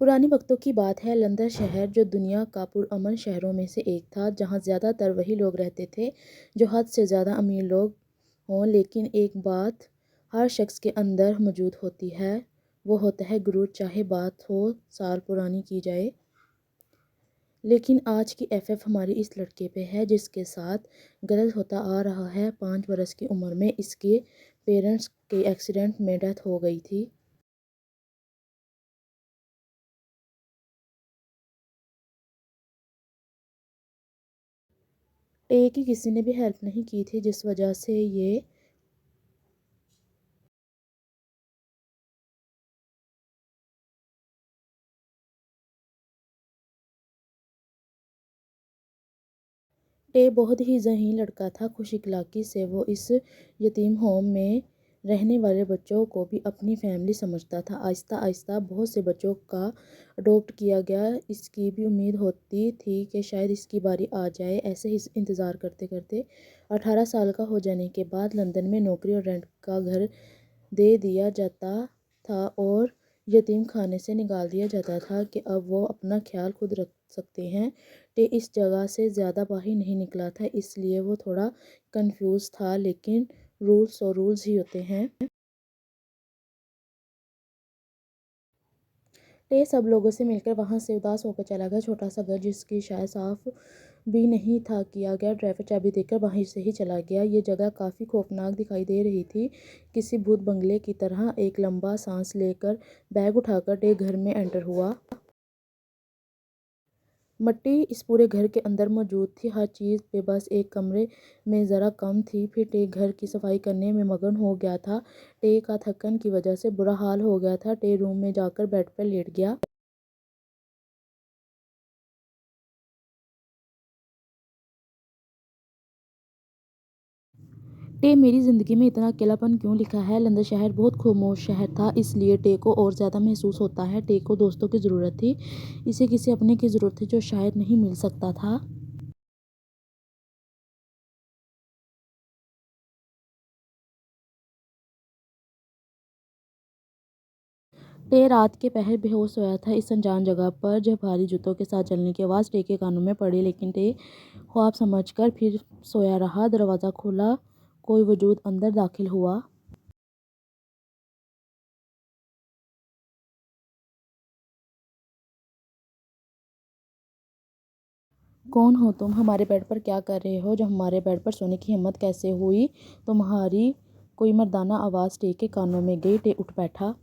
पुराने वक़्तों की बात है। लंदन शहर जो दुनिया का पुरअमन शहरों में से एक था, जहाँ ज़्यादातर वही लोग रहते थे जो हद से ज़्यादा अमीर लोग हों। लेकिन एक बात हर शख्स के अंदर मौजूद होती है, वो होता है गुरूर, चाहे बात हो साल पुरानी की जाए। लेकिन आज की एफएफ हमारी इस लड़के पे है जिसके साथ गलत होता आ रहा है। 5 बरस की उम्र में इसके पेरेंट्स के एक्सीडेंट में डेथ हो गई थी। टे की किसी ने भी हेल्प नहीं की थी, जिस वजह से ये टे बहुत ही ज़हीन लड़का था। खुश इखलाकी से वो इस यतीम होम में रहने वाले बच्चों को भी अपनी फैमिली समझता था। आहिस्ता आहिस्ता बहुत से बच्चों का अडॉप्ट किया गया। इसकी भी उम्मीद होती थी कि शायद इसकी बारी आ जाए। ऐसे ही इंतज़ार करते करते 18 साल का हो जाने के बाद लंदन में नौकरी और रेंट का घर दे दिया जाता था और यतीम खाने से निकाल दिया जाता था कि अब वो अपना ख्याल खुद रख सकते हैं। टे इस जगह से ज़्यादा बाहर नहीं निकला था, इसलिए वो थोड़ा कंफ्यूज था। लेकिन रूल्स और रूल्स ही होते हैं। टे सब लोगों से मिलकर वहाँ से उदास होकर चला गया। छोटा सा घर जिसकी शायद साफ भी नहीं था किया गया, ड्राइवर चाबी देकर वहीं से ही चला गया। ये जगह काफ़ी खौफनाक दिखाई दे रही थी, किसी भूत बंगले की तरह। एक लंबा सांस लेकर बैग उठाकर टे घर में एंटर हुआ। मट्टी इस पूरे घर के अंदर मौजूद थी, हर चीज़ पे। बस एक कमरे में ज़रा कम थी। फिर टे घर की सफाई करने में मगन हो गया था। टे का थकन की वजह से बुरा हाल हो गया था। टे रूम में जाकर बेड पर लेट गया। टे मेरी ज़िंदगी में इतना अकेलापन क्यों लिखा है। लंदन शहर बहुत खामोश शहर था, इसलिए टे को और ज़्यादा महसूस होता है। टे को दोस्तों की ज़रूरत थी, इसे किसी अपने की ज़रूरत थी जो शायद नहीं मिल सकता था। टे रात के पहर बेहोश सोया था इस अनजान जगह पर, जब भारी जूतों के साथ चलने की आवाज़ टे के कानों में पड़ी। लेकिन टे ख्वाब समझकर फिर सोया रहा। दरवाज़ा खुला, कोई वजूद अंदर दाखिल हुआ। कौन हो तुम? हमारे बेड पर क्या कर रहे हो? जब हमारे बेड पर सोने की हिम्मत कैसे हुई तुम्हारी? कोई मर्दाना आवाज़ टे के कानों में गई। टे उठ बैठा।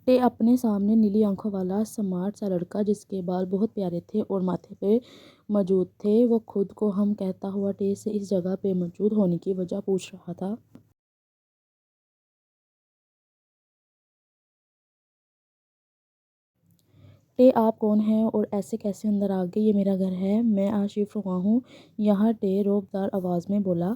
टे अपने सामने नीली आंखों वाला स्मार्ट सा लड़का, जिसके बाल बहुत प्यारे थे और माथे पे मौजूद थे। वो खुद को हम कहता हुआ टे से इस जगह पे मौजूद होने की वजह पूछ रहा था। टे आप कौन हैं और ऐसे कैसे अंदर आ गए? ये मेरा घर है, मैं आज शिफ्ट हुआ हूँ यहाँ। टे रोबदार आवाज़ में बोला।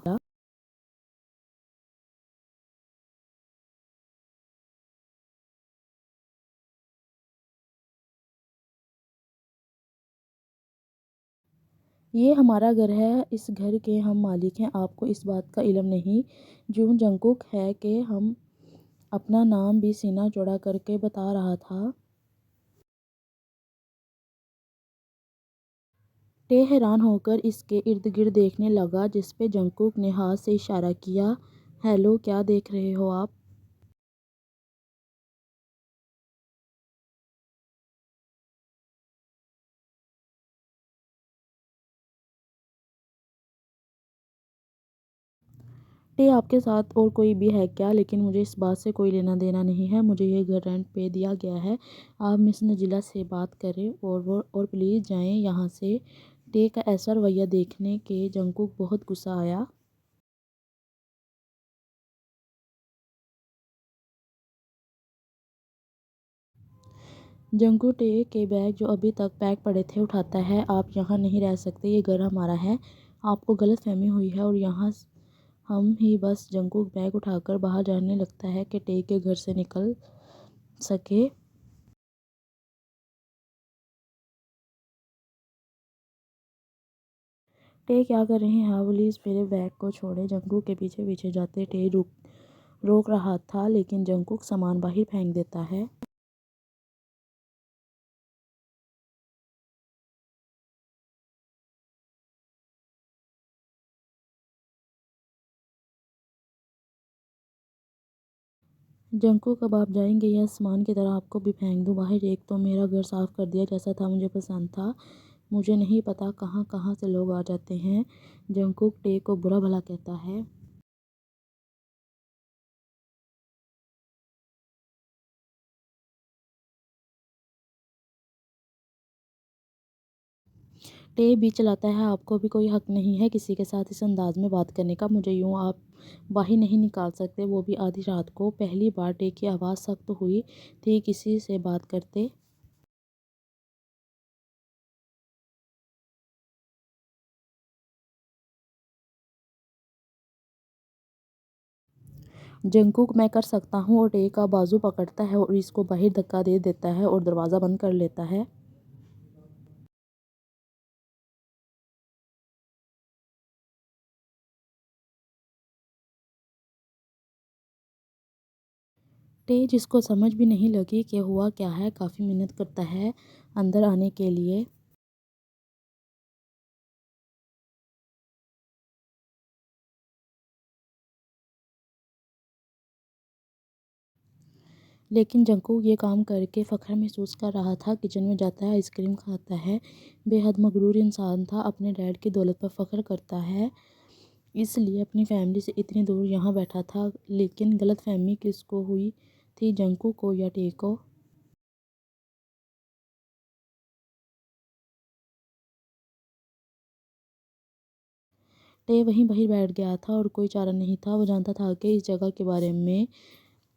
ये हमारा घर है, इस घर के हम मालिक हैं। आपको इस बात का इल्म नहीं जून जंकुक है कि हम अपना नाम भी सीना चौड़ा करके बता रहा था। टे हैरान होकर इसके इर्द गिर्द देखने लगा, जिस पे जंकुक ने हाथ से इशारा किया। हेलो, क्या देख रहे हो आप? टे आपके साथ और कोई भी है क्या? लेकिन मुझे इस बात से कोई लेना देना नहीं है, मुझे ये घर रेंट पे दिया गया है। आप मिस नजीला से बात करें और प्लीज़ जाएं यहाँ से। टे का ऐसा रवैया देखने के जंकुक बहुत गुस्सा आया। जंकू टे के बैग जो अभी तक पैक पड़े थे उठाता है। आप यहाँ नहीं रह सकते, ये घर हमारा है। आपको गलतफहमी हुई है और यहाँ हम ही बस। जंकू बैग उठाकर बाहर जाने लगता है कि टे के घर से निकल सके। टे क्या कर रहे हैं आप? प्लीज़ मेरे बैग को छोड़े। जंगकुक के पीछे पीछे जाते टे रोक रहा था, लेकिन जंगकुक सामान बाहर फेंक देता है। जंककुक अब आप जाएंगे या सामान की तरह आपको भी फेंक दूँ बाहर? एक तो मेरा घर साफ़ कर दिया जैसा था मुझे पसंद था। मुझे नहीं पता कहाँ कहाँ से लोग आ जाते हैं। जंककुक टे को बुरा भला कहता है। टे भी चलाता है, आपको भी कोई हक नहीं है किसी के साथ इस अंदाज में बात करने का। मुझे यूँ आप बाहर नहीं निकाल सकते, वो भी आधी रात को। पहली बार टे की आवाज़ सख्त हुई थी किसी से बात करते। जंककुक मैं कर सकता हूँ, और टे का बाजू पकड़ता है और इसको बाहर धक्का दे देता है और दरवाज़ा बंद कर लेता है। टे, जिसको समझ भी नहीं लगी कि हुआ क्या है, काफ़ी मेहनत करता है अंदर आने के लिए। लेकिन जंककुक ये काम करके फ़ख्र महसूस कर रहा था। किचन में जाता है, आइसक्रीम खाता है। बेहद मगरूर इंसान था, अपने डैड की दौलत पर फ़ख्र करता है, इसलिए अपनी फैमिली से इतनी दूर यहाँ बैठा था। लेकिन गलतफहमी किसको हुई थी, जंककुक को या टे को? टे वहीं बाहर बैठ गया था और कोई चारा नहीं था। वो जानता था कि इस जगह के बारे में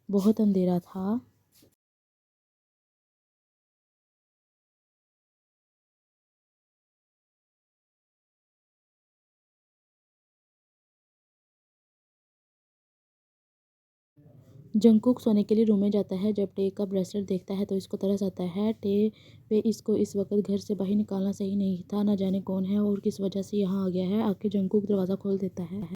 बहुत अंधेरा था। जंगकुक सोने के लिए रूम में जाता है। जब टे का ब्रेसलेट देखता है तो इसको तरस आता है। टे पे इसको इस वक्त घर से बाहर निकालना सही नहीं था। ना जाने कौन है और किस वजह से यहाँ आ गया है। आखिर जंगकुक दरवाज़ा खोल देता है।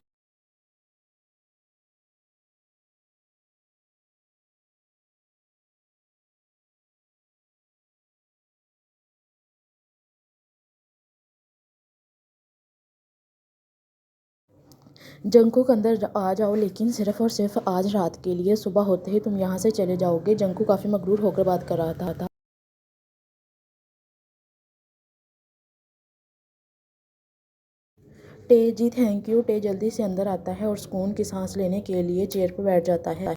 जंगकुक अंदर आ जाओ, लेकिन सिर्फ और सिर्फ आज रात के लिए। सुबह होते ही तुम यहाँ से चले जाओगे। जंगकुक काफ़ी मगरूर होकर बात कर रहा था। टे, जी थैंक यू। टे जल्दी से अंदर आता है और सुकून की सांस लेने के लिए चेयर पर बैठ जाता है।